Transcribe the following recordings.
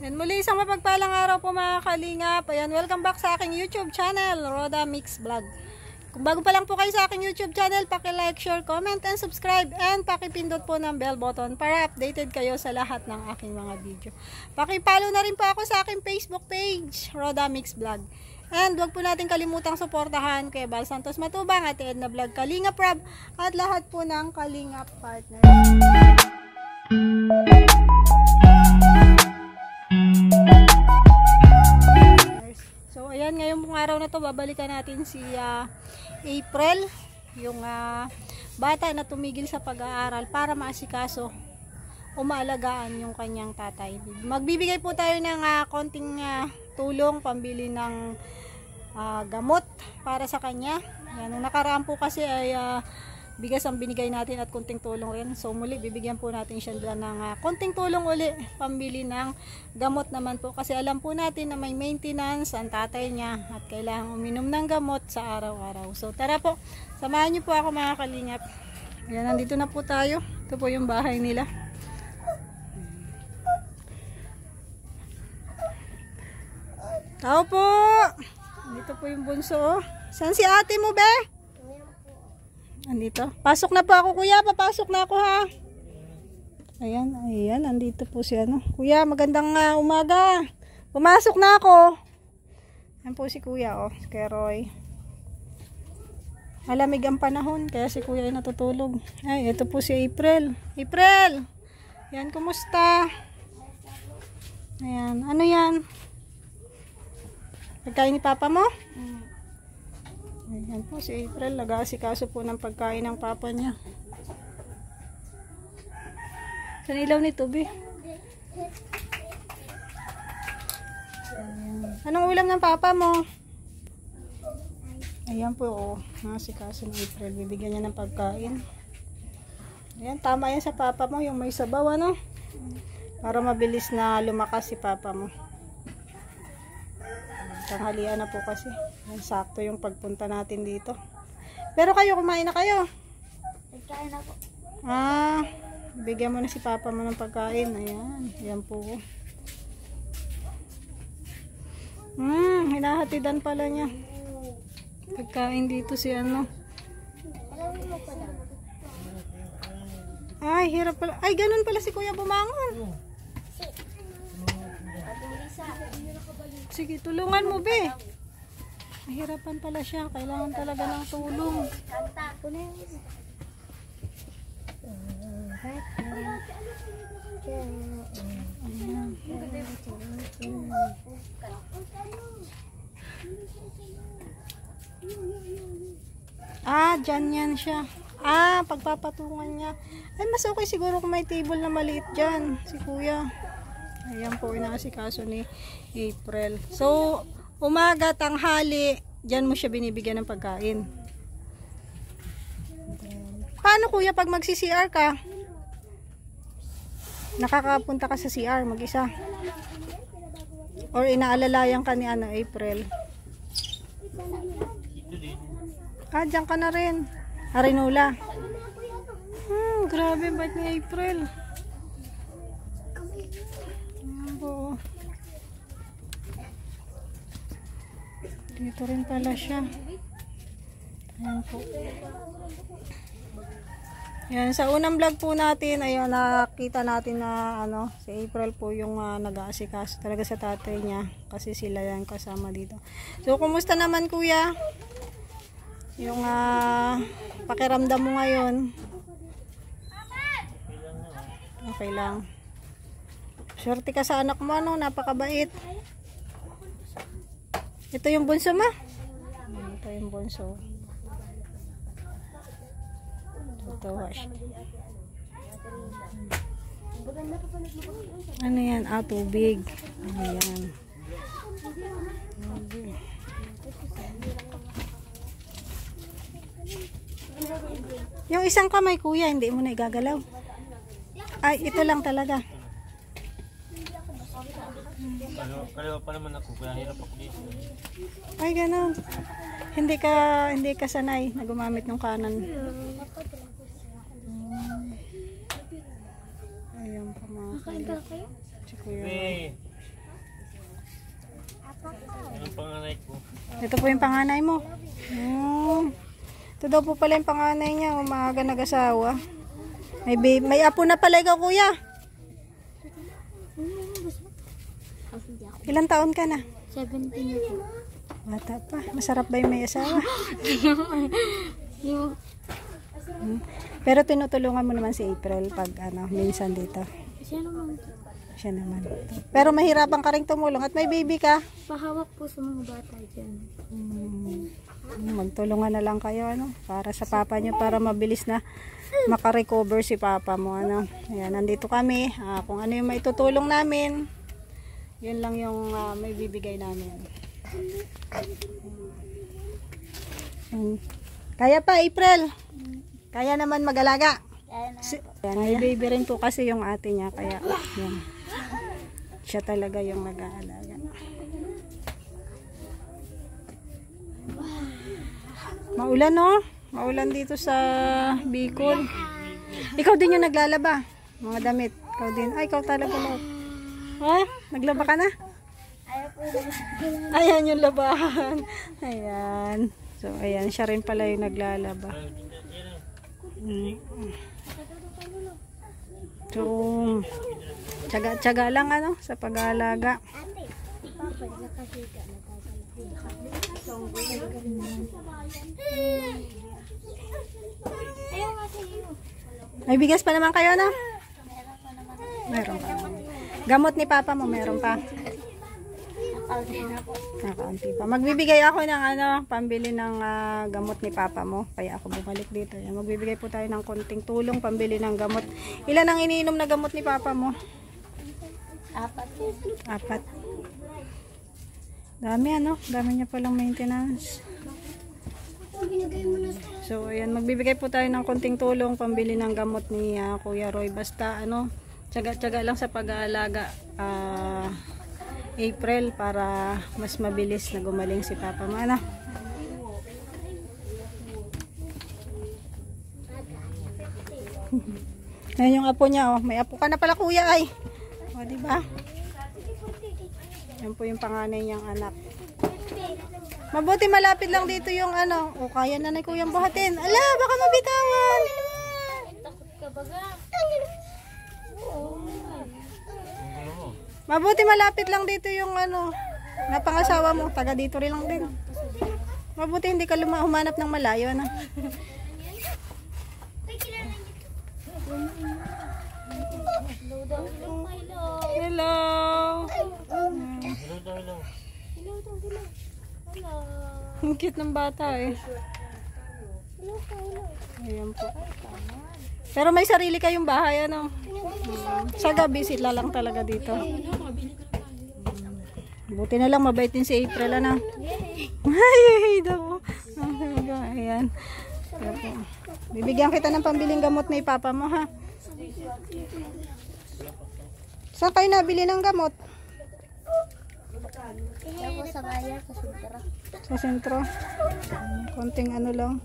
And muli isang mapagpalang araw po mga kalingap. Ayan, welcome back sa aking YouTube channel, Roda Mix Vlog. Kung bago pa lang po kayo sa aking YouTube channel, paki-like, share, comment, and subscribe. And paki-pindot po ng bell button para updated kayo sa lahat ng aking mga video. Paki-follow na rin po ako sa aking Facebook page, Roda Mix Vlog. And huwag po natin kalimutang suportahan kay Val Santos Matubang, at Edna Vlog, Kalingap Rob, at lahat po ng Kalingap partners. So ayan, ngayong araw na to babalikan natin si April, yung bata na tumigil sa pag-aaral para maasikaso o maalagaan yung kanyang tatay. Magbibigay po tayo ng konting tulong pambili ng gamot para sa kanya. Yan, nung nakaraan po kasi ay bigas ang binigay natin at konting tulong rin. So muli bibigyan po natin siya ng konting tulong uli pambili ng gamot naman po, kasi alam po natin na may maintenance ang tatay niya at kailangan uminom ng gamot sa araw-araw. So tara po, samahan niyo po ako mga kalingap. Ayan, nandito na po tayo. Ito po yung bahay nila. Tao po! Dito po yung bunso. Saan si ate mo, be? Andito. Pasok na po ako, kuya. Papasok na ako, ha. Ayan, ayan. Andito po si kuya, magandang umaga. Pumasok na ako. Ayan po si kuya, si Kuya Roy. Malamig ang panahon, kaya si kuya ay natutulog. Ay, ito po si April. April! Ayan, kumusta? Ayan, ano yan? Pagkain ni papa mo? Ayan po si April, nag-aasikaso po ng pagkain ng papa niya. Saan ilaw nito, be? Anong ulam ng papa mo? Ayan po, nag-aasikaso ng April. Bibigyan niya ng pagkain. Ayan, tama yan sa papa mo, yung may sabaw, para mabilis na lumakas si papa mo. Tanghalian na po kasi. Sakto yung pagpunta natin dito. Pero kayo, kumain na kayo? Nagkain na po. Bigyan mo na si papa mo ng pagkain. Ayan. Ayan po. Hinahatidan pala niya. Pagkain dito si Ay, hirap pala. Ay, ganun pala si kuya bumangon. Sige, tulungan mo, be. Mahirapan pala siya. Kailangan talaga ng tulong. Dyan yan siya. Pagpapatungan niya. Ay, mas okay siguro kung may table na maliit dyan. Si kuya. Ayan po, inaasikaso ni April. So, umaga, tanghali, dyan mo siya binibigyan ng pagkain. Paano kuya pag magsi-CR ka? Nakakapunta ka sa CR mag-isa? Or inaalalayan ka ni April? Dyan ka na rin. Arinula. Grabe, bait ni April. Dito rin pala siya. Ayan po. Yan, sa unang vlog po natin, ayun, nakita natin na si April po yung nag-aasikaso talaga sa tatay niya, kasi sila yan kasama dito. So, kumusta naman kuya? Yung pakiramdam mo ngayon? Okay lang. Swerte ka sa anak mo, napakabait. Ito yung bunso mo? Ito yung bunso. Tutuwa siya. Ano yan? Tubig. Ano yan? Yung isang kamay kuya, hindi mo na igagalaw. Ay, ito lang talaga. Kaliwa pa naman ako, kaya hirap ako dito. Ay, ganun. Hindi ka sanay na gumamit ng kanan. Ayan pa mga kayo. Si Kuya. Yung panganay ko. Ito po yung panganay mo. Ito daw po pala yung panganay niya. Umaga nag-asawa. May apo na pala ikaw, kuya. Ilang taon ka na? 17 po. Bata pa. Masarap ba yung may asawa? Pero tinutulungan mo naman si April pag minsan dito. Siya naman. Siya naman. Pero mahirapan ka rin tumulong at may baby ka. Pahawak po sa mga bata dyan. Magtulungan na lang kayo para sa papa nyo, para mabilis na makarecover si papa mo. Ayan, nandito kami. Kung ano yung maitutulong namin, yun lang yung may bibigay namin. Kaya pa, April? Kaya naman mag-alaga? Ayan, may baby rin po kasi yung ate niya. Kaya yan, siya talaga yung nag-aalaga. Maulan, no? Maulan dito sa Bicol. Ikaw din yung naglalaba. Mga damit. Ikaw din. Ay, ikaw talaga lahat. Ha? Naglaba ka na? Ayan yung labahan. Ayan. So, ayan. Siya rin pala yung naglalaba. So, tsaga-tsaga lang sa pag-aalaga. May bigas pa naman kayo, no? Meron pa. Gamot ni papa mo, meron pa. Nakaunti pa. Magbibigay ako ng pambili ng gamot ni papa mo. Kaya ako bumalik dito. Yan, magbibigay po tayo ng konting tulong pambili ng gamot. Ilan ang iniinom na gamot ni papa mo? 4. Dami Dami niya palang maintenance. So ayan, magbibigay po tayo ng konting tulong pambili ng gamot ni Kuya Roy. Basta tsaga-tsaga lang sa pag-aalaga April para mas mabilis na gumaling si papa mo. Ayan yung apo niya, may apo ka na pala, kuya, ay. O, diba? Yan po yung panganay niyang anak. Mabuti malapit lang dito yung o kaya na ni kuyang buhatin. Ala, baka mabitawan. Takot ka baga. Mabuti malapit lang dito yung napangasawa mo. Taga dito rin lang din. Mabuti hindi ka humanap ng malayo, Hello. Ang cute ng bata eh. Ayan po. Pero may sarili kayong bahay sa gabi sila lang talaga dito. Buti na lang mabait din si April Ay daw. Ayan. Bibigyan kita ng pambiling gamot ni papa mo, ha. Saan kayo nabili ng gamot? Ako sa kaya, sa sentro. Sa sentro. Konting lang.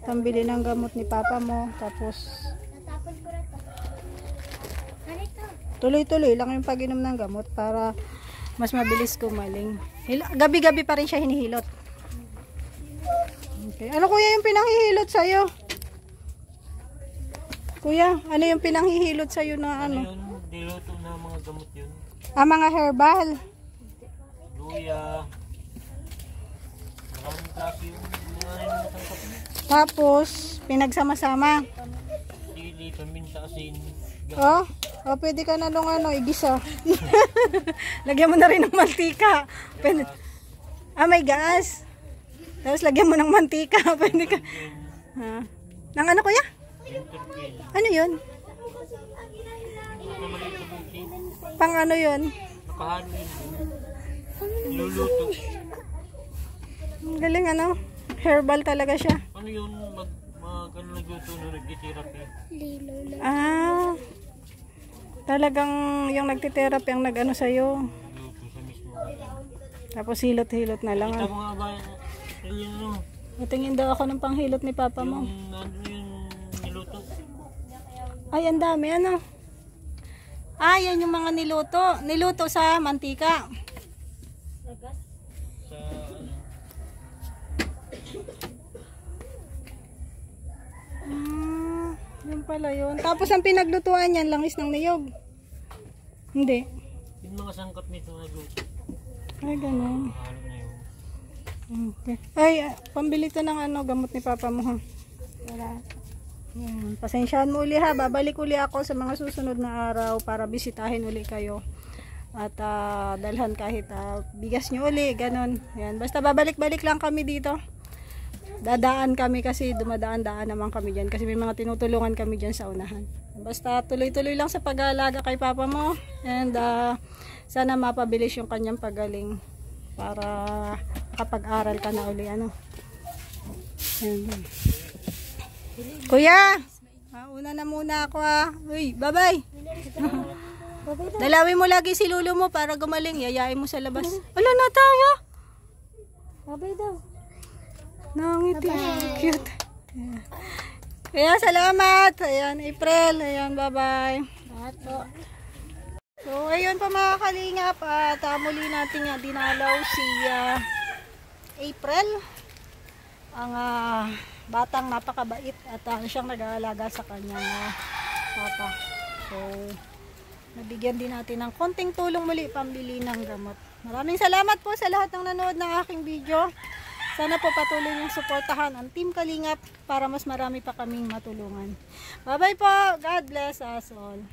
Pambili ng gamot ni papa mo. Tapos tuloy-tuloy lang yung pag-inom ng gamot para mas mabilis gumaling. Gabi-gabi pa rin siya hinihilot. Okay. Ano kuya yung pinanghihilot sa'yo? Kuya, ano yung pinanghihilot sa'yo na Yun, diluto na mga gamot yun. Mga herbal. Luya. Maraming klase yung mga natangkap niya. Tapos, pinagsama-sama. Sili, paminta, asin. Pwede ka na nung igisa. Lagyan mo na rin ng mantika. Pwede. May gas. Tapos lagyan mo ng mantika. Pwede ka. Nang kuya? Ano yun? Pang yun? Nakahalo yun. Niluluto. Galing herbal talaga siya. Ano yun? Nagluto na nagtitherapy. Talagang yung nagtitherapy ang sa'yo. Nagluto sa mismo. Tapos hilot-hilot na lang. Ito mga bayan. Matingin daw ako ng panghilot ni papa mo. Yung niluto. Ay, ang dami yan yung mga niluto. Niluto sa mantika. pala yun. Tapos ang pinaglutuan niyan, langis ng niyog. Hindi. Yung mga sangkap nito na luto. Ay, ganun. Halo na yun. Okay. Ay, pambili to ng ano, gamot ni Papa mo ha. Wala. Yan. Pasensyahan mo uli ha. Babalik uli ako sa mga susunod na araw para bisitahin uli kayo. At dalhan kahit bigas nyo uli. Ganon. Yan. Basta babalik-balik lang kami dito. Dadaan kami kasi dumadaan-daan naman kami dyan. Kasi may mga tinutulungan kami dyan sa unahan. Basta tuloy-tuloy lang sa pag-aalaga kay Papa mo. And sana mapabilis yung kanyang pagaling. Para kapag-aral ka na uli. Ano. Yan. Kuya, una na muna ako ha. Uy, bye-bye. Dalawin mo lagi si Lulu mo para gumaling. Yayain mo sa labas. Ala, natawa. Babay daw. Nangiti. Cute. Kaya salamat. Ayan, April. Ayan, bye-bye. Lahat po. So, ayun pa mga kalingap. At muli natin nga dinalaw si April. Ang batang napakabait at siyang nag-aalaga sa kanyang papa. So, nabigyan din natin ng konting tulong muli pambili ng gamot. Maraming salamat po sa lahat ng nanood ng aking video. Sana po patuloy niyong suportahan ang Team Kalingap para mas marami pa kaming matulungan. Bye-bye po. God bless us all.